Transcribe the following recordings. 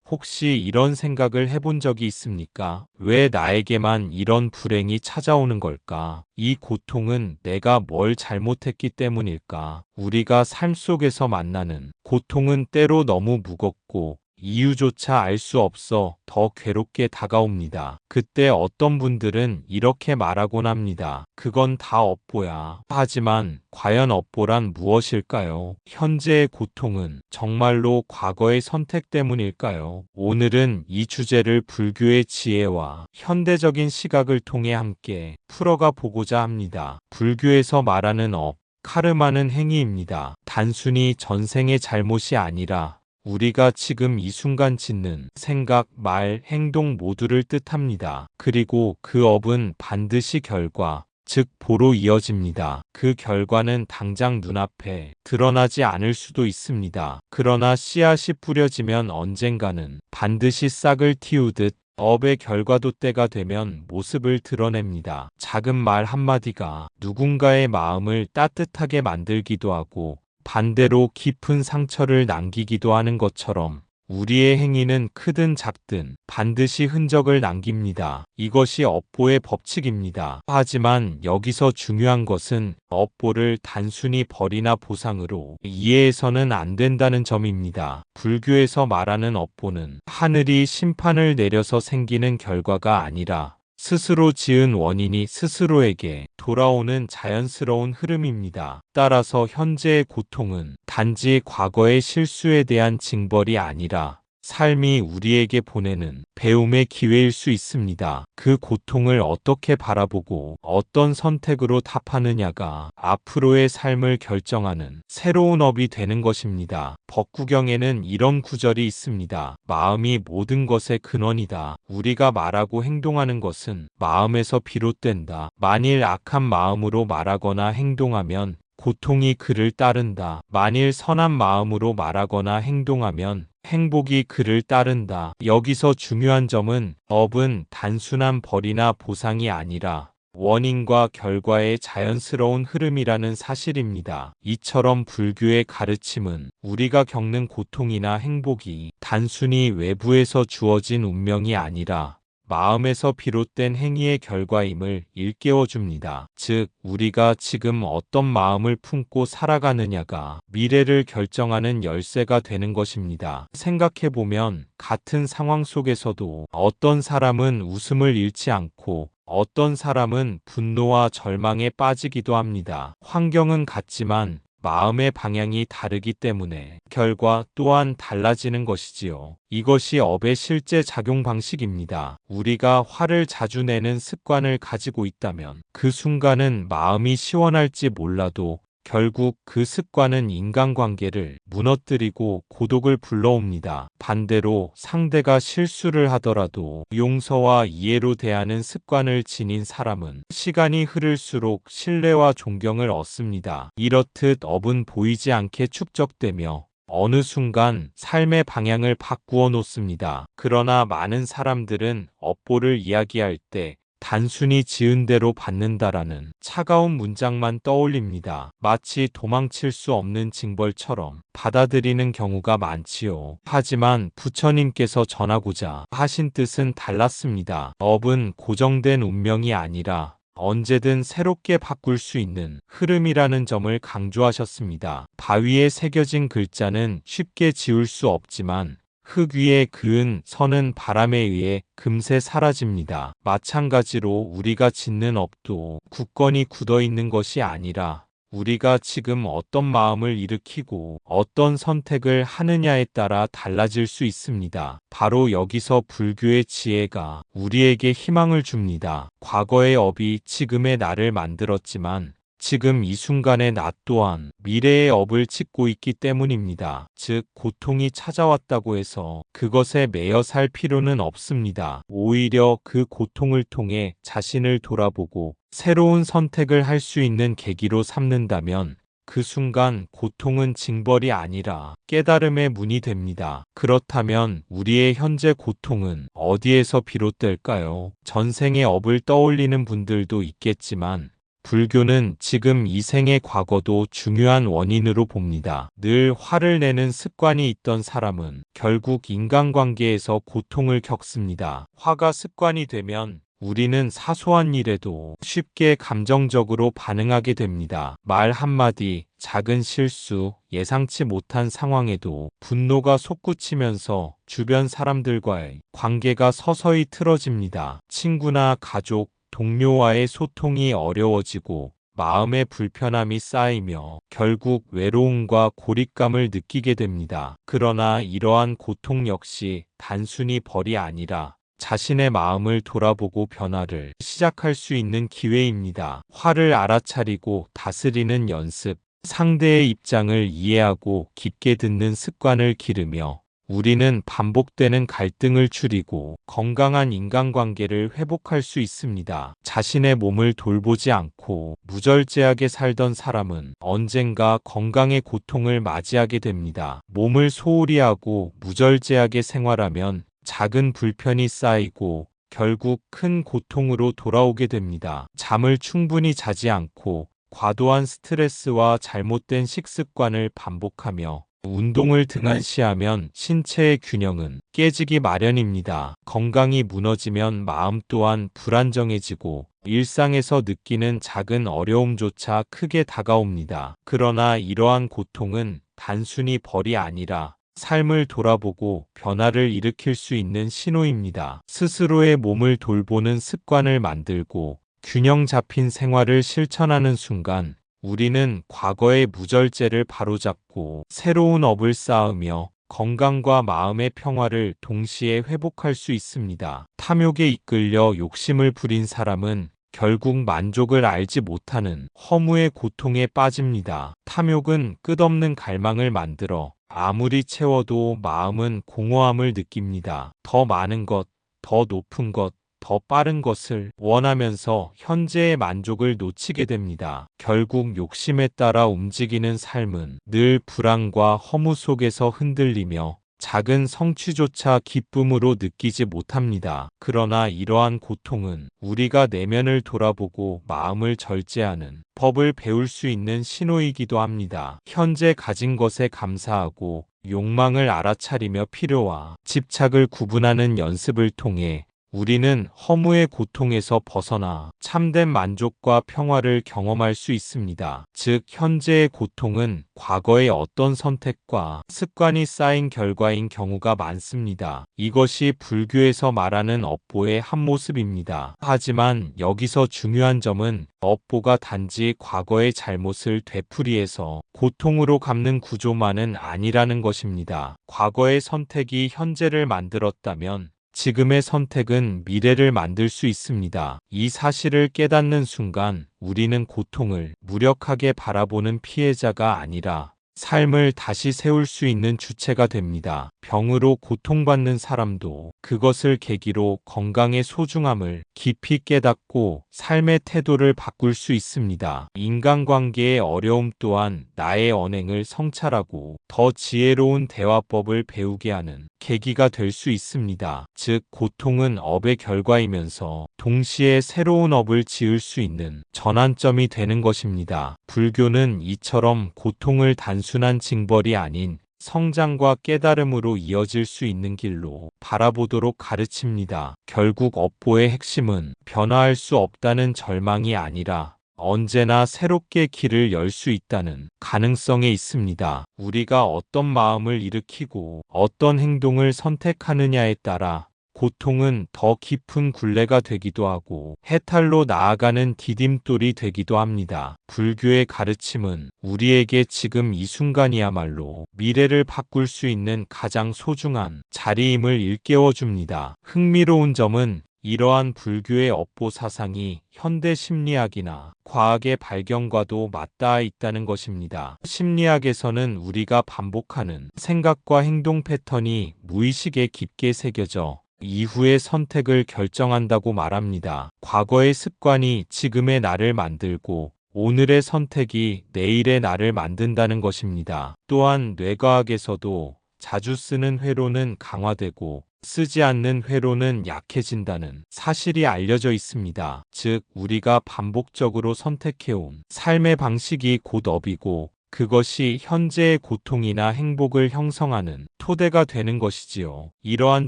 혹시 이런 생각을 해본 적이 있습니까? 왜 나에게만 이런 불행이 찾아오는 걸까? 이 고통은 내가 뭘 잘못했기 때문일까? 우리가 삶 속에서 만나는 고통은 때로 너무 무겁고 이유조차 알 수 없어 더 괴롭게 다가옵니다. 그때 어떤 분들은 이렇게 말하곤 합니다. 그건 다 업보야. 하지만 과연 업보란 무엇일까요? 현재의 고통은 정말로 과거의 선택 때문일까요? 오늘은 이 주제를 불교의 지혜와 현대적인 시각을 통해 함께 풀어가 보고자 합니다. 불교에서 말하는 업, 카르마는 행위입니다. 단순히 전생의 잘못이 아니라 우리가 지금 이 순간 짓는 생각, 말, 행동 모두를 뜻합니다. 그리고 그 업은 반드시 결과, 즉 보로 이어집니다. 그 결과는 당장 눈앞에 드러나지 않을 수도 있습니다. 그러나 씨앗이 뿌려지면 언젠가는 반드시 싹을 틔우듯 업의 결과도 때가 되면 모습을 드러냅니다. 작은 말 한마디가 누군가의 마음을 따뜻하게 만들기도 하고 반대로 깊은 상처를 남기기도 하는 것처럼 우리의 행위는 크든 작든 반드시 흔적을 남깁니다. 이것이 업보의 법칙입니다. 하지만 여기서 중요한 것은 업보를 단순히 벌이나 보상으로 이해해서는 안 된다는 점입니다. 불교에서 말하는 업보는 하늘이 심판을 내려서 생기는 결과가 아니라 스스로 지은 원인이 스스로에게 돌아오는 자연스러운 흐름입니다. 따라서 현재의 고통은 단지 과거의 실수에 대한 징벌이 아니라 삶이 우리에게 보내는 배움의 기회일 수 있습니다. 그 고통을 어떻게 바라보고 어떤 선택으로 답하느냐가 앞으로의 삶을 결정하는 새로운 업이 되는 것입니다. 법구경에는 이런 구절이 있습니다. 마음이 모든 것의 근원이다. 우리가 말하고 행동하는 것은 마음에서 비롯된다. 만일 악한 마음으로 말하거나 행동하면 고통이 그를 따른다. 만일 선한 마음으로 말하거나 행동하면 행복이 그를 따른다. 여기서 중요한 점은 업은 단순한 벌이나 보상이 아니라 원인과 결과의 자연스러운 흐름이라는 사실입니다. 이처럼 불교의 가르침은 우리가 겪는 고통이나 행복이 단순히 외부에서 주어진 운명이 아니라 마음에서 비롯된 행위의 결과임을 일깨워줍니다. 즉, 우리가 지금 어떤 마음을 품고 살아가느냐가 미래를 결정하는 열쇠가 되는 것입니다. 생각해보면 같은 상황 속에서도 어떤 사람은 웃음을 잃지 않고 어떤 사람은 분노와 절망에 빠지기도 합니다. 환경은 같지만 마음의 방향이 다르기 때문에 결과 또한 달라지는 것이지요. 이것이 업의 실제 작용 방식입니다. 우리가 화를 자주 내는 습관을 가지고 있다면 그 순간은 마음이 시원할지 몰라도 결국 그 습관은 인간관계를 무너뜨리고 고독을 불러옵니다. 반대로 상대가 실수를 하더라도 용서와 이해로 대하는 습관을 지닌 사람은 시간이 흐를수록 신뢰와 존경을 얻습니다. 이렇듯 업은 보이지 않게 축적되며 어느 순간 삶의 방향을 바꾸어 놓습니다. 그러나 많은 사람들은 업보를 이야기할 때 단순히 지은 대로 받는다라는 차가운 문장만 떠올립니다. 마치 도망칠 수 없는 징벌처럼 받아들이는 경우가 많지요. 하지만 부처님께서 전하고자 하신 뜻은 달랐습니다. 업은 고정된 운명이 아니라 언제든 새롭게 바꿀 수 있는 흐름이라는 점을 강조하셨습니다. 바위에 새겨진 글자는 쉽게 지울 수 없지만 흙 위에 그은 선은 바람에 의해 금세 사라집니다. 마찬가지로 우리가 짓는 업도 굳건히 굳어 있는 것이 아니라 우리가 지금 어떤 마음을 일으키고 어떤 선택을 하느냐에 따라 달라질 수 있습니다. 바로 여기서 불교의 지혜가 우리에게 희망을 줍니다. 과거의 업이 지금의 나를 만들었지만 지금 이 순간의 나 또한 미래의 업을 짓고 있기 때문입니다. 즉, 고통이 찾아왔다고 해서 그것에 매여 살 필요는 없습니다. 오히려 그 고통을 통해 자신을 돌아보고 새로운 선택을 할 수 있는 계기로 삼는다면 그 순간 고통은 징벌이 아니라 깨달음의 문이 됩니다. 그렇다면 우리의 현재 고통은 어디에서 비롯될까요? 전생의 업을 떠올리는 분들도 있겠지만 불교는 지금 이 생의 과거도 중요한 원인으로 봅니다. 늘 화를 내는 습관이 있던 사람은 결국 인간관계에서 고통을 겪습니다. 화가 습관이 되면 우리는 사소한 일에도 쉽게 감정적으로 반응하게 됩니다. 말 한마디, 작은 실수, 예상치 못한 상황에도 분노가 솟구치면서 주변 사람들과의 관계가 서서히 틀어집니다. 친구나 가족, 동료와의 소통이 어려워지고 마음의 불편함이 쌓이며 결국 외로움과 고립감을 느끼게 됩니다. 그러나 이러한 고통 역시 단순히 벌이 아니라 자신의 마음을 돌아보고 변화를 시작할 수 있는 기회입니다. 화를 알아차리고 다스리는 연습, 상대의 입장을 이해하고 깊게 듣는 습관을 기르며 우리는 반복되는 갈등을 줄이고 건강한 인간관계를 회복할 수 있습니다. 자신의 몸을 돌보지 않고 무절제하게 살던 사람은 언젠가 건강의 고통을 맞이하게 됩니다. 몸을 소홀히 하고 무절제하게 생활하면 작은 불편이 쌓이고 결국 큰 고통으로 돌아오게 됩니다. 잠을 충분히 자지 않고 과도한 스트레스와 잘못된 식습관을 반복하며 운동을 등한시하면 신체의 균형은 깨지기 마련입니다. 건강이 무너지면 마음 또한 불안정해지고 일상에서 느끼는 작은 어려움조차 크게 다가옵니다. 그러나 이러한 고통은 단순히 벌이 아니라 삶을 돌아보고 변화를 일으킬 수 있는 신호입니다. 스스로의 몸을 돌보는 습관을 만들고 균형 잡힌 생활을 실천하는 순간 우리는 과거의 무절제를 바로잡고 새로운 업을 쌓으며 건강과 마음의 평화를 동시에 회복할 수 있습니다. 탐욕에 이끌려 욕심을 부린 사람은 결국 만족을 알지 못하는 허무의 고통에 빠집니다. 탐욕은 끝없는 갈망을 만들어 아무리 채워도 마음은 공허함을 느낍니다. 더 많은 것, 더 높은 것, 더 빠른 것을 원하면서 현재의 만족을 놓치게 됩니다. 결국 욕심에 따라 움직이는 삶은 늘 불안과 허무 속에서 흔들리며 작은 성취조차 기쁨으로 느끼지 못합니다. 그러나 이러한 고통은 우리가 내면을 돌아보고 마음을 절제하는 법을 배울 수 있는 신호이기도 합니다. 현재 가진 것에 감사하고 욕망을 알아차리며 필요와 집착을 구분하는 연습을 통해 우리는 허무의 고통에서 벗어나 참된 만족과 평화를 경험할 수 있습니다. 즉, 현재의 고통은 과거의 어떤 선택과 습관이 쌓인 결과인 경우가 많습니다. 이것이 불교에서 말하는 업보의 한 모습입니다. 하지만 여기서 중요한 점은 업보가 단지 과거의 잘못을 되풀이해서 고통으로 갚는 구조만은 아니라는 것입니다. 과거의 선택이 현재를 만들었다면 지금의 선택은 미래를 만들 수 있습니다. 이 사실을 깨닫는 순간 우리는 고통을 무력하게 바라보는 피해자가 아니라 삶을 다시 세울 수 있는 주체가 됩니다. 병으로 고통받는 사람도 그것을 계기로 건강의 소중함을 깊이 깨닫고 삶의 태도를 바꿀 수 있습니다. 인간관계의 어려움 또한 나의 언행을 성찰하고 더 지혜로운 대화법을 배우게 하는 계기가 될 수 있습니다. 즉, 고통은 업의 결과이면서 동시에 새로운 업을 지을 수 있는 전환점이 되는 것입니다. 불교는 이처럼 고통을 단순한 징벌이 아닌 성장과 깨달음으로 이어질 수 있는 길로 바라보도록 가르칩니다. 결국 업보의 핵심은 변화할 수 없다는 절망이 아니라 언제나 새롭게 길을 열 수 있다는 가능성에 있습니다. 우리가 어떤 마음을 일으키고 어떤 행동을 선택하느냐에 따라 고통은 더 깊은 굴레가 되기도 하고 해탈로 나아가는 디딤돌이 되기도 합니다. 불교의 가르침은 우리에게 지금 이 순간이야말로 미래를 바꿀 수 있는 가장 소중한 자리임을 일깨워줍니다. 흥미로운 점은 이러한 불교의 업보 사상이 현대 심리학이나 과학의 발견과도 맞닿아 있다는 것입니다. 심리학에서는 우리가 반복하는 생각과 행동 패턴이 무의식에 깊게 새겨져 이후의 선택을 결정한다고 말합니다. 과거의 습관이 지금의 나를 만들고 오늘의 선택이 내일의 나를 만든다는 것입니다. 또한 뇌과학에서도 자주 쓰는 회로는 강화되고 쓰지 않는 회로는 약해진다는 사실이 알려져 있습니다. 즉, 우리가 반복적으로 선택해온 삶의 방식이 곧 업이고 그것이 현재의 고통이나 행복을 형성하는 토대가 되는 것이지요. 이러한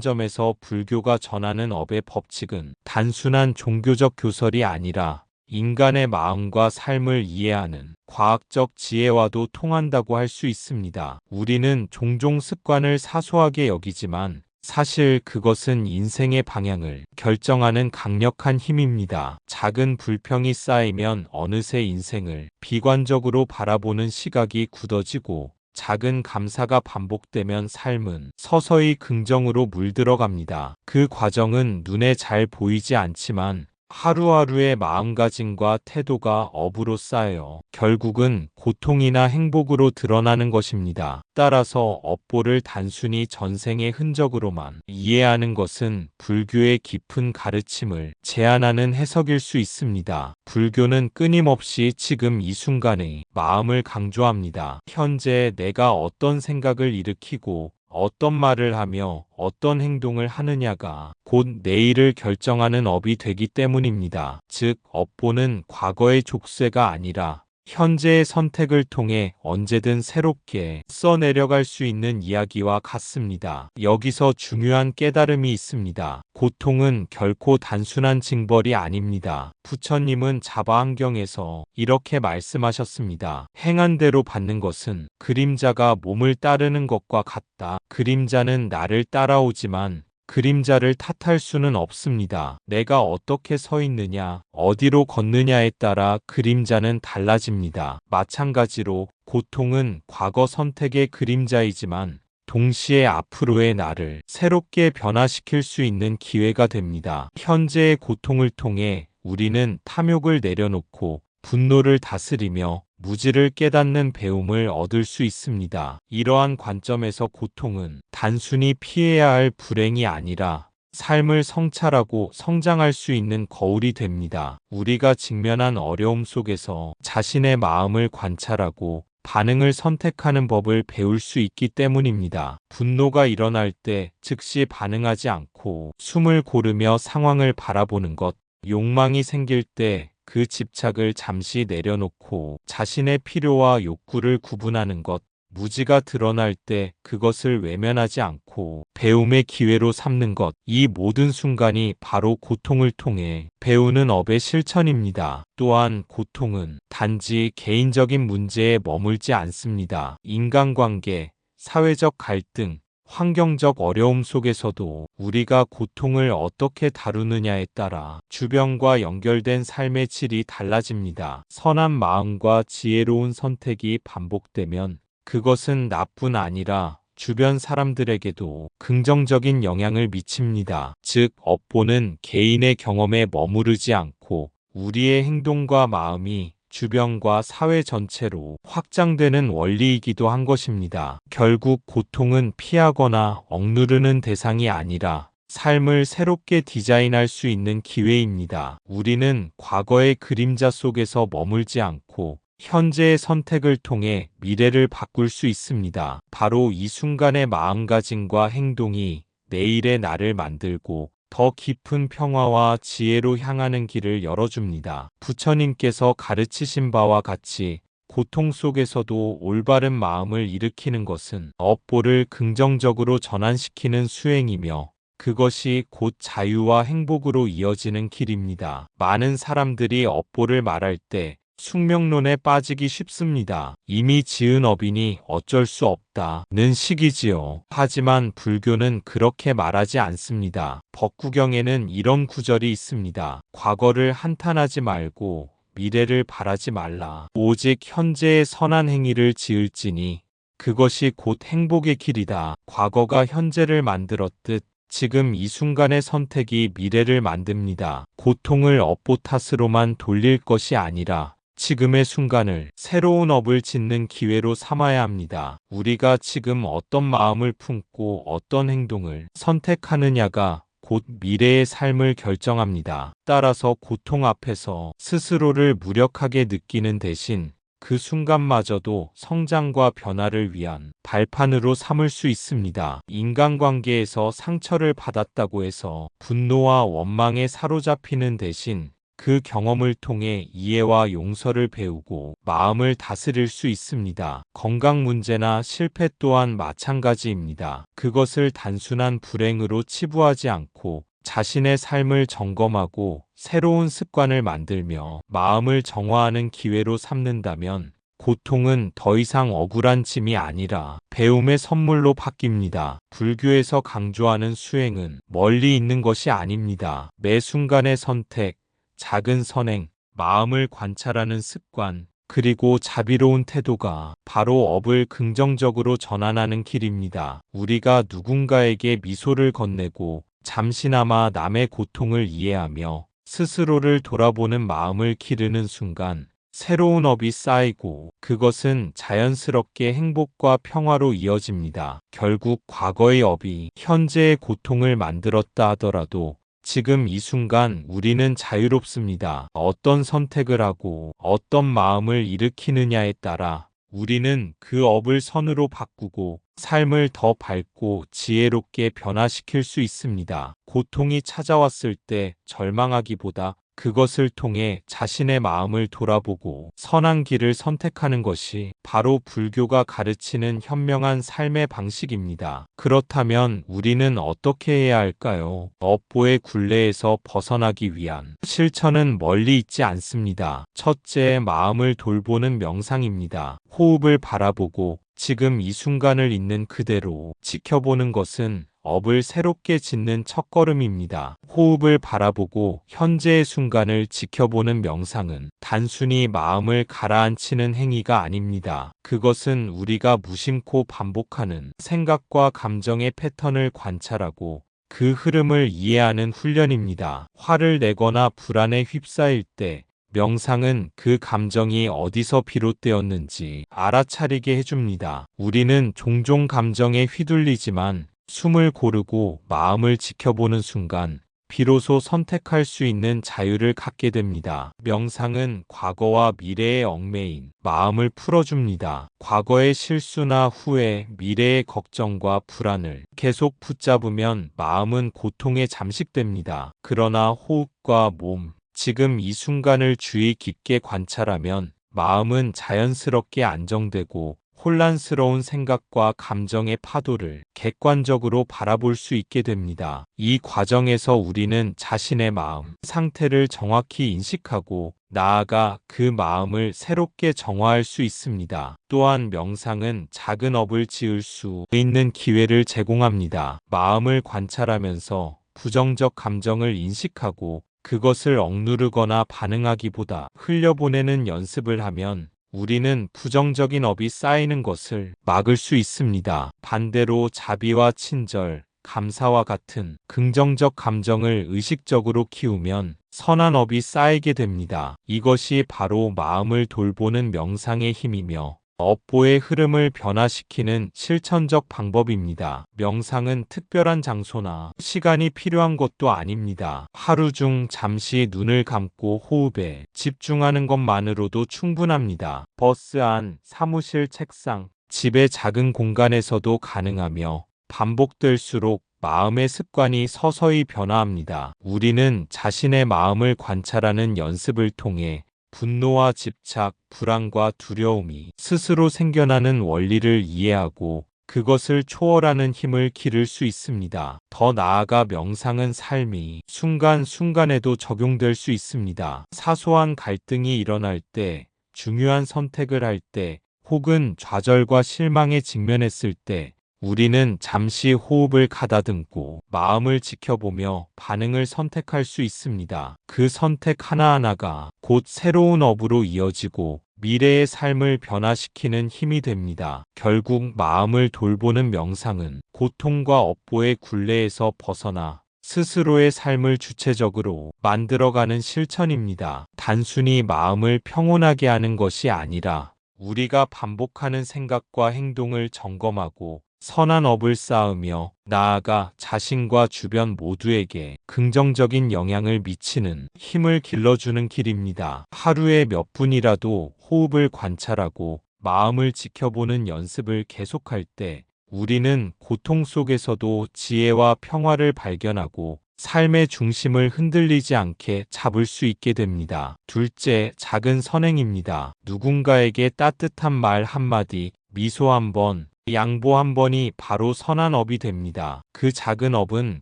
점에서 불교가 전하는 업의 법칙은 단순한 종교적 교설이 아니라 인간의 마음과 삶을 이해하는 과학적 지혜와도 통한다고 할 수 있습니다. 우리는 종종 습관을 사소하게 여기지만 사실 그것은 인생의 방향을 결정하는 강력한 힘입니다. 작은 불평이 쌓이면 어느새 인생을 비관적으로 바라보는 시각이 굳어지고 작은 감사가 반복되면 삶은 서서히 긍정으로 물들어갑니다. 그 과정은 눈에 잘 보이지 않지만 하루하루의 마음가짐과 태도가 업으로 쌓여 결국은 고통이나 행복으로 드러나는 것입니다. 따라서 업보를 단순히 전생의 흔적으로만 이해하는 것은 불교의 깊은 가르침을 제한하는 해석일 수 있습니다. 불교는 끊임없이 지금 이 순간의 마음을 강조합니다. 현재 내가 어떤 생각을 일으키고 어떤 말을 하며 어떤 행동을 하느냐가 곧 내일을 결정하는 업이 되기 때문입니다. 즉, 업보는 과거의 족쇄가 아니라 현재의 선택을 통해 언제든 새롭게 써내려갈 수 있는 이야기와 같습니다. 여기서 중요한 깨달음이 있습니다. 고통은 결코 단순한 징벌이 아닙니다. 부처님은 자바안경에서 이렇게 말씀하셨습니다. 행한 대로 받는 것은 그림자가 몸을 따르는 것과 같다. 그림자는 나를 따라오지만 그림자를 탓할 수는 없습니다. 내가 어떻게 서 있느냐, 어디로 걷느냐에 따라 그림자는 달라집니다. 마찬가지로 고통은 과거 선택의 그림자이지만 동시에 앞으로의 나를 새롭게 변화시킬 수 있는 기회가 됩니다. 현재의 고통을 통해 우리는 탐욕을 내려놓고 분노를 다스리며 무지를 깨닫는 배움을 얻을 수 있습니다. 이러한 관점에서 고통은 단순히 피해야 할 불행이 아니라 삶을 성찰하고 성장할 수 있는 거울이 됩니다. 우리가 직면한 어려움 속에서 자신의 마음을 관찰하고 반응을 선택하는 법을 배울 수 있기 때문입니다. 분노가 일어날 때 즉시 반응하지 않고 숨을 고르며 상황을 바라보는 것, 욕망이 생길 때 그 집착을 잠시 내려놓고 자신의 필요와 욕구를 구분하는 것, 무지가 드러날 때 그것을 외면하지 않고 배움의 기회로 삼는 것, 이 모든 순간이 바로 고통을 통해 배우는 업의 실천입니다. 또한 고통은 단지 개인적인 문제에 머물지 않습니다. 인간관계, 사회적 갈등, 환경적 어려움 속에서도 우리가 고통을 어떻게 다루느냐에 따라 주변과 연결된 삶의 질이 달라집니다. 선한 마음과 지혜로운 선택이 반복되면 그것은 나뿐 아니라 주변 사람들에게도 긍정적인 영향을 미칩니다. 즉, 업보는 개인의 경험에 머무르지 않고 우리의 행동과 마음이 주변과 사회 전체로 확장되는 원리이기도 한 것입니다. 결국 고통은 피하거나 억누르는 대상이 아니라 삶을 새롭게 디자인할 수 있는 기회입니다. 우리는 과거의 그림자 속에서 머물지 않고 현재의 선택을 통해 미래를 바꿀 수 있습니다. 바로 이 순간의 마음가짐과 행동이 내일의 나를 만들고 더 깊은 평화와 지혜로 향하는 길을 열어줍니다. 부처님께서 가르치신 바와 같이 고통 속에서도 올바른 마음을 일으키는 것은 업보를 긍정적으로 전환시키는 수행이며 그것이 곧 자유와 행복으로 이어지는 길입니다. 많은 사람들이 업보를 말할 때 숙명론에 빠지기 쉽습니다. 이미 지은 업이니 어쩔 수 없다는 식이지요. 하지만 불교는 그렇게 말하지 않습니다. 법구경에는 이런 구절이 있습니다. 과거를 한탄하지 말고 미래를 바라지 말라. 오직 현재의 선한 행위를 지을지니 그것이 곧 행복의 길이다. 과거가 현재를 만들었듯 지금 이 순간의 선택이 미래를 만듭니다. 고통을 업보 탓으로만 돌릴 것이 아니라 지금의 순간을 새로운 업을 짓는 기회로 삼아야 합니다. 우리가 지금 어떤 마음을 품고 어떤 행동을 선택하느냐가 곧 미래의 삶을 결정합니다. 따라서 고통 앞에서 스스로를 무력하게 느끼는 대신 그 순간마저도 성장과 변화를 위한 발판으로 삼을 수 있습니다. 인간관계에서 상처를 받았다고 해서 분노와 원망에 사로잡히는 대신 그 경험을 통해 이해와 용서를 배우고 마음을 다스릴 수 있습니다. 건강 문제나 실패 또한 마찬가지입니다. 그것을 단순한 불행으로 치부하지 않고 자신의 삶을 점검하고 새로운 습관을 만들며 마음을 정화하는 기회로 삼는다면 고통은 더 이상 억울한 짐이 아니라 배움의 선물로 바뀝니다. 불교에서 강조하는 수행은 멀리 있는 것이 아닙니다. 매 순간의 선택, 작은 선행, 마음을 관찰하는 습관, 그리고 자비로운 태도가 바로 업을 긍정적으로 전환하는 길입니다. 우리가 누군가에게 미소를 건네고 잠시나마 남의 고통을 이해하며 스스로를 돌아보는 마음을 기르는 순간 새로운 업이 쌓이고 그것은 자연스럽게 행복과 평화로 이어집니다. 결국 과거의 업이 현재의 고통을 만들었다 하더라도 지금 이 순간 우리는 자유롭습니다. 어떤 선택을 하고 어떤 마음을 일으키느냐에 따라 우리는 그 업을 선으로 바꾸고 삶을 더 밝고 지혜롭게 변화시킬 수 있습니다. 고통이 찾아왔을 때 절망하기보다 그것을 통해 자신의 마음을 돌아보고 선한 길을 선택하는 것이 바로 불교가 가르치는 현명한 삶의 방식입니다. 그렇다면 우리는 어떻게 해야 할까요? 업보의 굴레에서 벗어나기 위한 실천은 멀리 있지 않습니다. 첫째, 마음을 돌보는 명상입니다. 호흡을 바라보고 지금 이 순간을 있는 그대로 지켜보는 것은 업을 새롭게 짓는 첫걸음입니다. 호흡을 바라보고 현재의 순간을 지켜보는 명상은 단순히 마음을 가라앉히는 행위가 아닙니다. 그것은 우리가 무심코 반복하는 생각과 감정의 패턴을 관찰하고 그 흐름을 이해하는 훈련입니다. 화를 내거나 불안에 휩싸일 때 명상은 그 감정이 어디서 비롯되었는지 알아차리게 해줍니다. 우리는 종종 감정에 휘둘리지만 숨을 고르고 마음을 지켜보는 순간 비로소 선택할 수 있는 자유를 갖게 됩니다. 명상은 과거와 미래에 얽매인 마음을 풀어줍니다. 과거의 실수나 후회, 미래의 걱정과 불안을 계속 붙잡으면 마음은 고통에 잠식됩니다. 그러나 호흡과 몸, 지금 이 순간을 주의 깊게 관찰하면 마음은 자연스럽게 안정되고 혼란스러운 생각과 감정의 파도를 객관적으로 바라볼 수 있게 됩니다. 이 과정에서 우리는 자신의 마음 상태를 정확히 인식하고 나아가 그 마음을 새롭게 정화할 수 있습니다. 또한 명상은 작은 업을 지을 수 있는 기회를 제공합니다. 마음을 관찰하면서 부정적 감정을 인식하고 그것을 억누르거나 반응하기보다 흘려보내는 연습을 하면 우리는 부정적인 업이 쌓이는 것을 막을 수 있습니다. 반대로 자비와 친절, 감사와 같은 긍정적 감정을 의식적으로 키우면 선한 업이 쌓이게 됩니다. 이것이 바로 마음을 돌보는 명상의 힘이며 업보의 흐름을 변화시키는 실천적 방법입니다. 명상은 특별한 장소나 시간이 필요한 것도 아닙니다. 하루 중 잠시 눈을 감고 호흡에 집중하는 것만으로도 충분합니다. 버스 안, 사무실 책상, 집의 작은 공간에서도 가능하며 반복될수록 마음의 습관이 서서히 변화합니다. 우리는 자신의 마음을 관찰하는 연습을 통해 분노와 집착, 불안과 두려움이 스스로 생겨나는 원리를 이해하고 그것을 초월하는 힘을 기를 수 있습니다. 더 나아가 명상은 삶이 순간순간에도 적용될 수 있습니다. 사소한 갈등이 일어날 때, 중요한 선택을 할 때, 혹은 좌절과 실망에 직면했을 때, 우리는 잠시 호흡을 가다듬고 마음을 지켜보며 반응을 선택할 수 있습니다. 그 선택 하나하나가 곧 새로운 업으로 이어지고 미래의 삶을 변화시키는 힘이 됩니다. 결국 마음을 돌보는 명상은 고통과 업보의 굴레에서 벗어나 스스로의 삶을 주체적으로 만들어가는 실천입니다. 단순히 마음을 평온하게 하는 것이 아니라 우리가 반복하는 생각과 행동을 점검하고 선한 업을 쌓으며 나아가 자신과 주변 모두에게 긍정적인 영향을 미치는 힘을 길러주는 길입니다. 하루에 몇 분이라도 호흡을 관찰하고 마음을 지켜보는 연습을 계속할 때 우리는 고통 속에서도 지혜와 평화를 발견하고 삶의 중심을 흔들리지 않게 잡을 수 있게 됩니다. 둘째, 작은 선행입니다. 누군가에게 따뜻한 말 한마디, 미소 한 번, 양보 한 번이 바로 선한 업이 됩니다. 그 작은 업은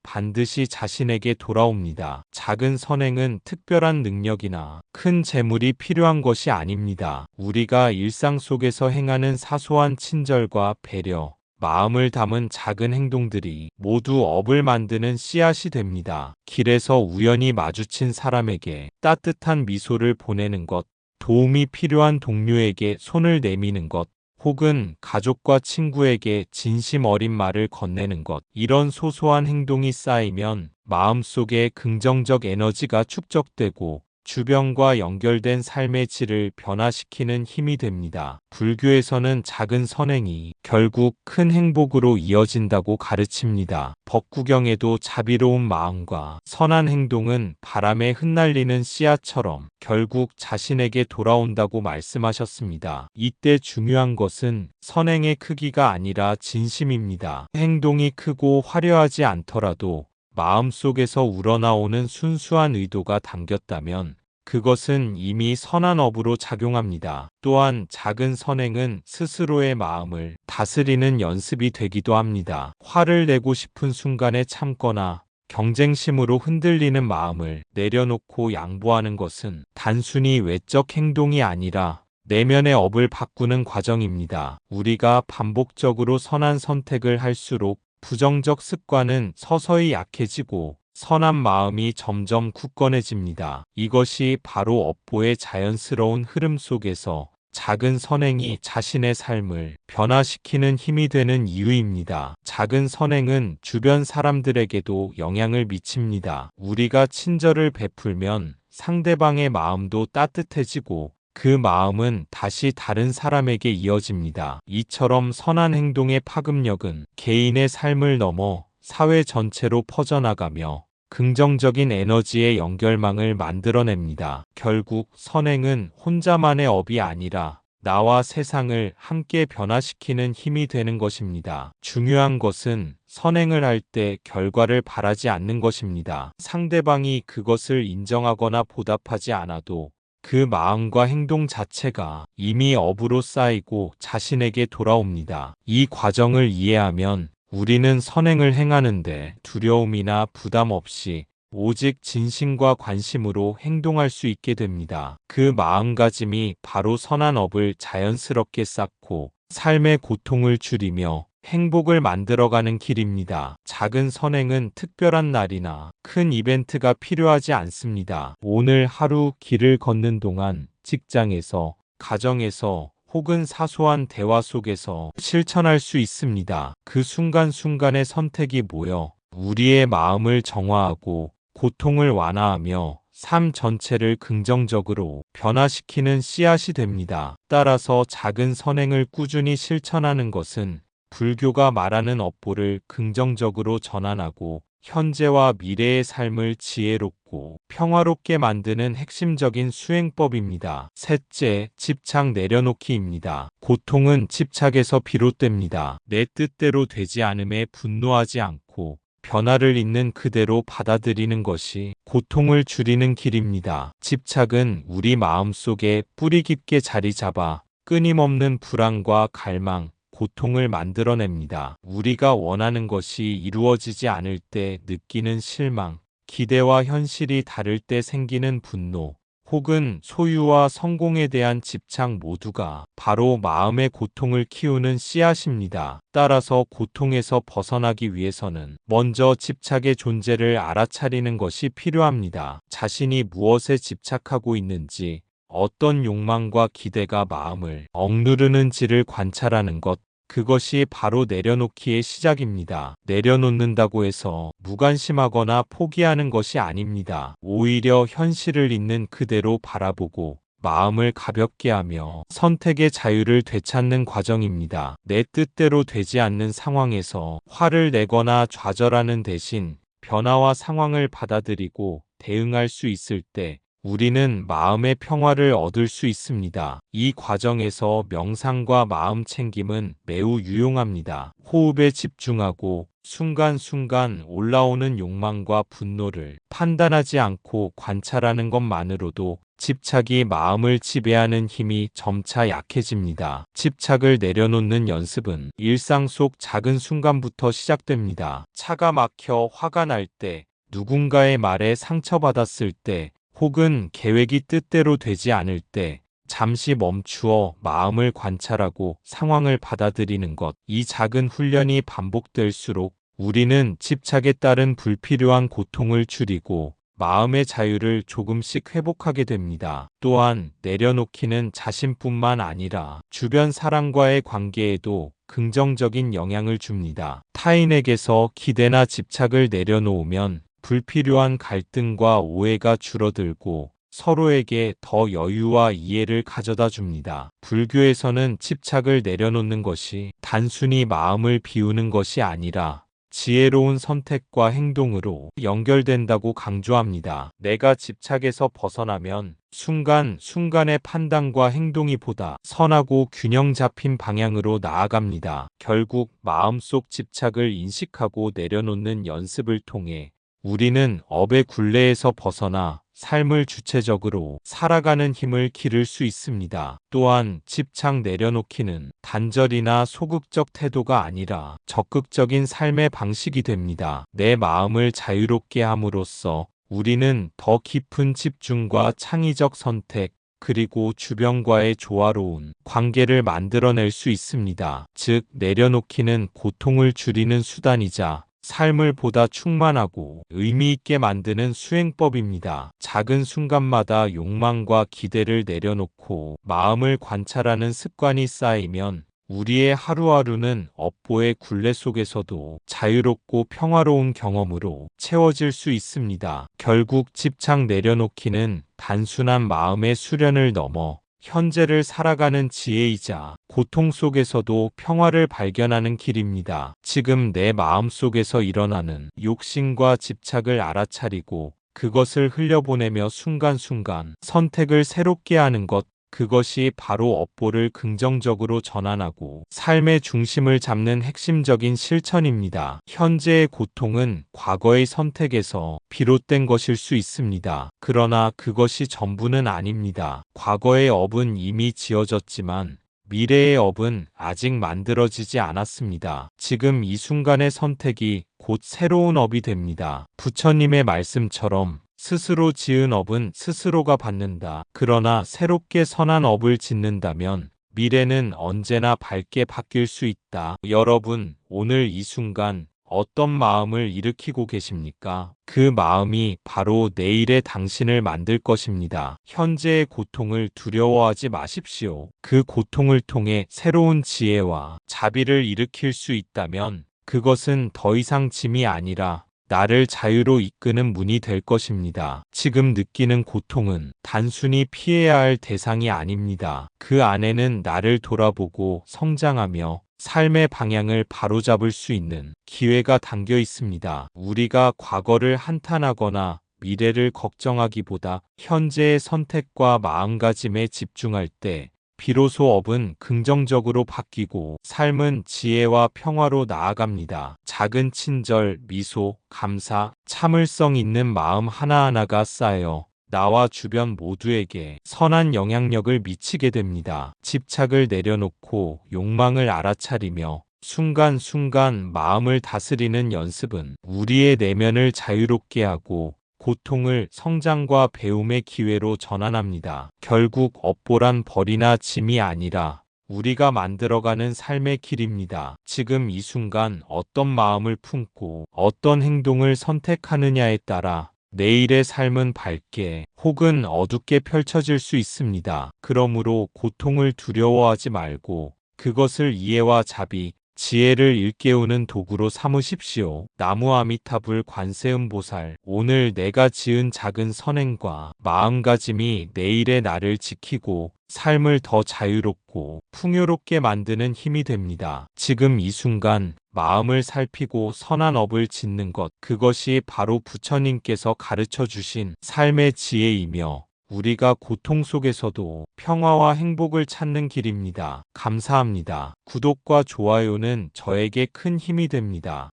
반드시 자신에게 돌아옵니다. 작은 선행은 특별한 능력이나 큰 재물이 필요한 것이 아닙니다. 우리가 일상 속에서 행하는 사소한 친절과 배려, 마음을 담은 작은 행동들이 모두 업을 만드는 씨앗이 됩니다. 길에서 우연히 마주친 사람에게 따뜻한 미소를 보내는 것, 도움이 필요한 동료에게 손을 내미는 것, 혹은 가족과 친구에게 진심 어린 말을 건네는 것, 이런 소소한 행동이 쌓이면 마음속에 긍정적 에너지가 축적되고 주변과 연결된 삶의 질을 변화시키는 힘이 됩니다. 불교에서는 작은 선행이 결국 큰 행복으로 이어진다고 가르칩니다. 법구경에도 자비로운 마음과 선한 행동은 바람에 흩날리는 씨앗처럼 결국 자신에게 돌아온다고 말씀하셨습니다. 이때 중요한 것은 선행의 크기가 아니라 진심입니다. 행동이 크고 화려하지 않더라도 마음속에서 우러나오는 순수한 의도가 담겼다면 그것은 이미 선한 업으로 작용합니다. 또한 작은 선행은 스스로의 마음을 다스리는 연습이 되기도 합니다. 화를 내고 싶은 순간에 참거나 경쟁심으로 흔들리는 마음을 내려놓고 양보하는 것은 단순히 외적 행동이 아니라 내면의 업을 바꾸는 과정입니다. 우리가 반복적으로 선한 선택을 할수록 부정적 습관은 서서히 약해지고 선한 마음이 점점 굳건해집니다. 이것이 바로 업보의 자연스러운 흐름 속에서 작은 선행이 자신의 삶을 변화시키는 힘이 되는 이유입니다. 작은 선행은 주변 사람들에게도 영향을 미칩니다. 우리가 친절을 베풀면 상대방의 마음도 따뜻해지고 그 마음은 다시 다른 사람에게 이어집니다. 이처럼 선한 행동의 파급력은 개인의 삶을 넘어 사회 전체로 퍼져나가며 긍정적인 에너지의 연결망을 만들어냅니다. 결국 선행은 혼자만의 업이 아니라 나와 세상을 함께 변화시키는 힘이 되는 것입니다. 중요한 것은 선행을 할 때 결과를 바라지 않는 것입니다. 상대방이 그것을 인정하거나 보답하지 않아도 그 마음과 행동 자체가 이미 업으로 쌓이고 자신에게 돌아옵니다. 이 과정을 이해하면 우리는 선행을 행하는데 두려움이나 부담 없이 오직 진심과 관심으로 행동할 수 있게 됩니다. 그 마음가짐이 바로 선한 업을 자연스럽게 쌓고 삶의 고통을 줄이며 행복을 만들어가는 길입니다. 작은 선행은 특별한 날이나 큰 이벤트가 필요하지 않습니다. 오늘 하루 길을 걷는 동안 직장에서, 가정에서 혹은 사소한 대화 속에서 실천할 수 있습니다. 그 순간순간의 선택이 모여 우리의 마음을 정화하고 고통을 완화하며 삶 전체를 긍정적으로 변화시키는 씨앗이 됩니다. 따라서 작은 선행을 꾸준히 실천하는 것은 불교가 말하는 업보를 긍정적으로 전환하고 현재와 미래의 삶을 지혜롭고 평화롭게 만드는 핵심적인 수행법입니다. 셋째, 집착 내려놓기입니다. 고통은 집착에서 비롯됩니다. 내 뜻대로 되지 않음에 분노하지 않고 변화를 있는 그대로 받아들이는 것이 고통을 줄이는 길입니다. 집착은 우리 마음속에 뿌리 깊게 자리 잡아 끊임없는 불안과 갈망, 고통을 만들어냅니다. 우리가 원하는 것이 이루어지지 않을 때 느끼는 실망, 기대와 현실이 다를 때 생기는 분노, 혹은 소유와 성공에 대한 집착 모두가 바로 마음의 고통을 키우는 씨앗입니다. 따라서 고통에서 벗어나기 위해서는 먼저 집착의 존재를 알아차리는 것이 필요합니다. 자신이 무엇에 집착하고 있는지, 어떤 욕망과 기대가 마음을 억누르는지를 관찰하는 것, 그것이 바로 내려놓기의 시작입니다. 내려놓는다고 해서 무관심하거나 포기하는 것이 아닙니다. 오히려 현실을 있는 그대로 바라보고 마음을 가볍게 하며 선택의 자유를 되찾는 과정입니다. 내 뜻대로 되지 않는 상황에서 화를 내거나 좌절하는 대신 변화와 상황을 받아들이고 대응할 수 있을 때 우리는 마음의 평화를 얻을 수 있습니다. 이 과정에서 명상과 마음 챙김은 매우 유용합니다. 호흡에 집중하고 순간순간 올라오는 욕망과 분노를 판단하지 않고 관찰하는 것만으로도 집착이 마음을 지배하는 힘이 점차 약해집니다. 집착을 내려놓는 연습은 일상 속 작은 순간부터 시작됩니다. 차가 막혀 화가 날 때, 누군가의 말에 상처받았을 때, 혹은 계획이 뜻대로 되지 않을 때 잠시 멈추어 마음을 관찰하고 상황을 받아들이는 것. 이 작은 훈련이 반복될수록 우리는 집착에 따른 불필요한 고통을 줄이고 마음의 자유를 조금씩 회복하게 됩니다. 또한 내려놓기는 자신뿐만 아니라 주변 사람과의 관계에도 긍정적인 영향을 줍니다. 타인에게서 기대나 집착을 내려놓으면 불필요한 갈등과 오해가 줄어들고 서로에게 더 여유와 이해를 가져다 줍니다. 불교에서는 집착을 내려놓는 것이 단순히 마음을 비우는 것이 아니라 지혜로운 선택과 행동으로 연결된다고 강조합니다. 내가 집착에서 벗어나면 순간순간의 판단과 행동이 보다 선하고 균형 잡힌 방향으로 나아갑니다. 결국 마음속 집착을 인식하고 내려놓는 연습을 통해 우리는 업의 굴레에서 벗어나 삶을 주체적으로 살아가는 힘을 기를 수 있습니다. 또한 집착 내려놓기는 단절이나 소극적 태도가 아니라 적극적인 삶의 방식이 됩니다. 내 마음을 자유롭게 함으로써 우리는 더 깊은 집중과 창의적 선택, 그리고 주변과의 조화로운 관계를 만들어낼 수 있습니다. 즉, 내려놓기는 고통을 줄이는 수단이자 삶을 보다 충만하고 의미 있게 만드는 수행법입니다. 작은 순간마다 욕망과 기대를 내려놓고 마음을 관찰하는 습관이 쌓이면 우리의 하루하루는 업보의 굴레 속에서도 자유롭고 평화로운 경험으로 채워질 수 있습니다. 결국 집착 내려놓기는 단순한 마음의 수련을 넘어 현재를 살아가는 지혜이자 고통 속에서도 평화를 발견하는 길입니다. 지금 내 마음 속에서 일어나는 욕심과 집착을 알아차리고 그것을 흘려보내며 순간순간 선택을 새롭게 하는 것, 그것이 바로 업보를 긍정적으로 전환하고 삶의 중심을 잡는 핵심적인 실천입니다. 현재의 고통은 과거의 선택에서 비롯된 것일 수 있습니다. 그러나 그것이 전부는 아닙니다. 과거의 업은 이미 지어졌지만 미래의 업은 아직 만들어지지 않았습니다. 지금 이 순간의 선택이 곧 새로운 업이 됩니다. 부처님의 말씀처럼 스스로 지은 업은 스스로가 받는다. 그러나 새롭게 선한 업을 짓는다면 미래는 언제나 밝게 바뀔 수 있다. 여러분, 오늘 이 순간 어떤 마음을 일으키고 계십니까? 그 마음이 바로 내일의 당신을 만들 것입니다. 현재의 고통을 두려워하지 마십시오. 그 고통을 통해 새로운 지혜와 자비를 일으킬 수 있다면 그것은 더 이상 짐이 아니라 나를 자유로 이끄는 문이 될 것입니다. 지금 느끼는 고통은 단순히 피해야 할 대상이 아닙니다. 그 안에는 나를 돌아보고 성장하며 삶의 방향을 바로잡을 수 있는 기회가 담겨 있습니다. 우리가 과거를 한탄하거나 미래를 걱정하기보다 현재의 선택과 마음가짐에 집중할 때 비로소 업은 긍정적으로 바뀌고 삶은 지혜와 평화로 나아갑니다. 작은 친절, 미소, 감사, 참을성 있는 마음 하나하나가 쌓여 나와 주변 모두에게 선한 영향력을 미치게 됩니다. 집착을 내려놓고 욕망을 알아차리며 순간순간 마음을 다스리는 연습은 우리의 내면을 자유롭게 하고 고통을 성장과 배움의 기회로 전환합니다. 결국 업보란 벌이나 짐이 아니라 우리가 만들어가는 삶의 길입니다. 지금 이 순간 어떤 마음을 품고 어떤 행동을 선택하느냐에 따라 내일의 삶은 밝게 혹은 어둡게 펼쳐질 수 있습니다. 그러므로 고통을 두려워하지 말고 그것을 이해와 자비, 지혜를 일깨우는 도구로 삼으십시오. 나무 아미타불 관세음보살, 오늘 내가 지은 작은 선행과 마음가짐이 내일의 나를 지키고 삶을 더 자유롭고 풍요롭게 만드는 힘이 됩니다. 지금 이 순간 마음을 살피고 선한 업을 짓는 것, 그것이 바로 부처님께서 가르쳐 주신 삶의 지혜이며 우리가 고통 속에서도 평화와 행복을 찾는 길입니다. 감사합니다. 구독과 좋아요는 저에게 큰 힘이 됩니다.